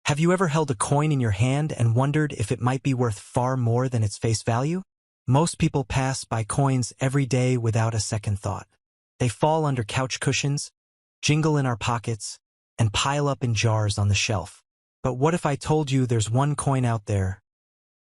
Have you ever held a coin in your hand and wondered if it might be worth far more than its face value? Most people pass by coins every day without a second thought. They fall under couch cushions, jingle in our pockets, and pile up in jars on the shelf. But what if I told you there's one coin out there,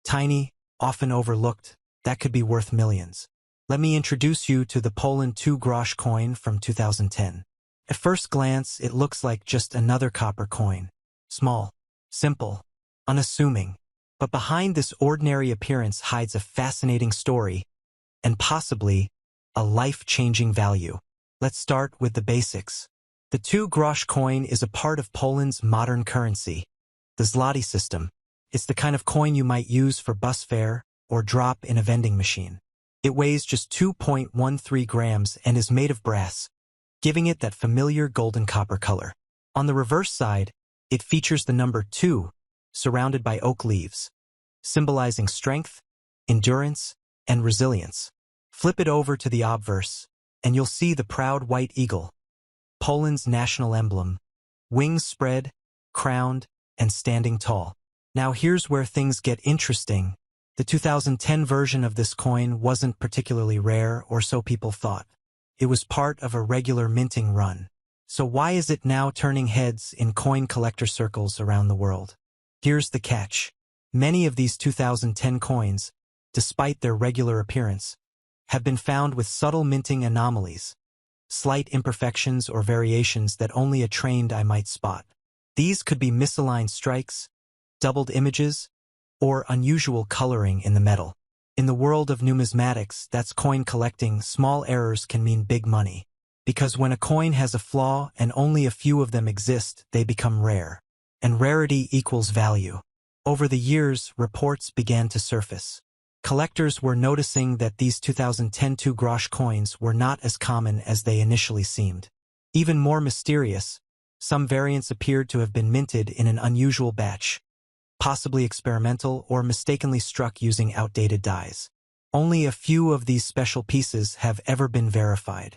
tiny, often overlooked, that could be worth millions? Let me introduce you to the Poland 2 grosz coin from 2010. At first glance, it looks like just another copper coin. Small, simple, unassuming. But behind this ordinary appearance hides a fascinating story, and possibly a life-changing value. Let's start with the basics. The 2 grosz coin is a part of Poland's modern currency, the zloty system. It's the kind of coin you might use for bus fare or drop in a vending machine. It weighs just 2.13 grams and is made of brass, giving it that familiar golden copper color. On the reverse side, it features the number 2, surrounded by oak leaves, symbolizing strength, endurance, and resilience. Flip it over to the obverse, and you'll see the proud white eagle, Poland's national emblem, wings spread, crowned, and standing tall. Now here's where things get interesting. The 2010 version of this coin wasn't particularly rare, or so people thought. It was part of a regular minting run. So why is it now turning heads in coin collector circles around the world? Here's the catch. Many of these 2010 coins, despite their regular appearance, have been found with subtle minting anomalies, slight imperfections or variations that only a trained eye might spot. These could be misaligned strikes, doubled images, or unusual coloring in the metal. In the world of numismatics, that's coin collecting, small errors can mean big money. Because when a coin has a flaw and only a few of them exist, they become rare. And rarity equals value. Over the years, reports began to surface. Collectors were noticing that these 2010 2 grosz coins were not as common as they initially seemed. Even more mysterious, some variants appeared to have been minted in an unusual batch, possibly experimental or mistakenly struck using outdated dies. Only a few of these special pieces have ever been verified.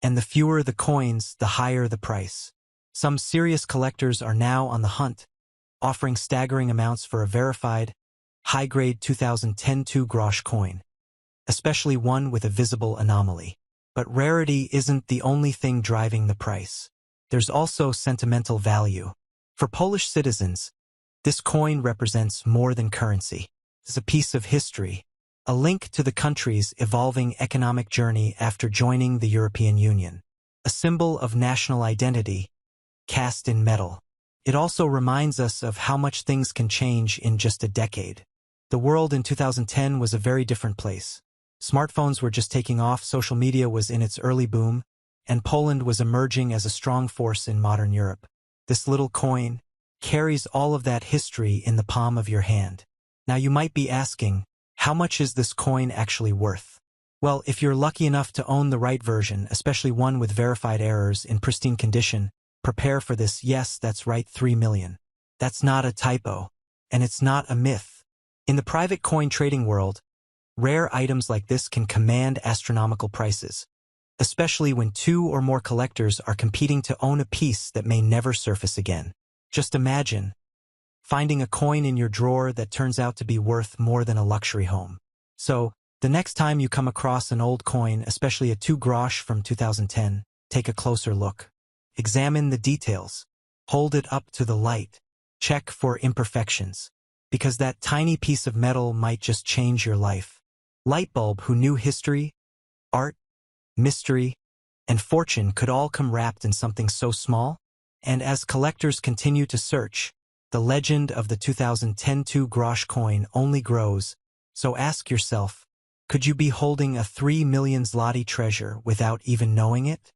And the fewer the coins, the higher the price. Some serious collectors are now on the hunt, offering staggering amounts for a verified, high-grade 2010 2 grosz coin, especially one with a visible anomaly. But rarity isn't the only thing driving the price. There's also sentimental value. For Polish citizens, this coin represents more than currency. It's a piece of history, a link to the country's evolving economic journey after joining the European Union, a symbol of national identity, cast in metal. It also reminds us of how much things can change in just a decade. The world in 2010 was a very different place. Smartphones were just taking off, social media was in its early boom, and Poland was emerging as a strong force in modern Europe. This little coin carries all of that history in the palm of your hand. Now you might be asking, how much is this coin actually worth? Well, if you're lucky enough to own the right version, especially one with verified errors in pristine condition, prepare for this. Yes, that's right, 3 million. That's not a typo, and it's not a myth. In the private coin trading world, rare items like this can command astronomical prices, especially when 2 or more collectors are competing to own a piece that may never surface again. Just imagine finding a coin in your drawer that turns out to be worth more than a luxury home. So, the next time you come across an old coin, especially a 2 grosz from 2010, take a closer look. Examine the details. Hold it up to the light. Check for imperfections, because that tiny piece of metal might just change your life. Lightbulb who knew history, art, mystery, and fortune could all come wrapped in something so small. And as collectors continue to search, the legend of the 2010 2 grosz coin only grows. So ask yourself, could you be holding a 3 million zloty treasure without even knowing it?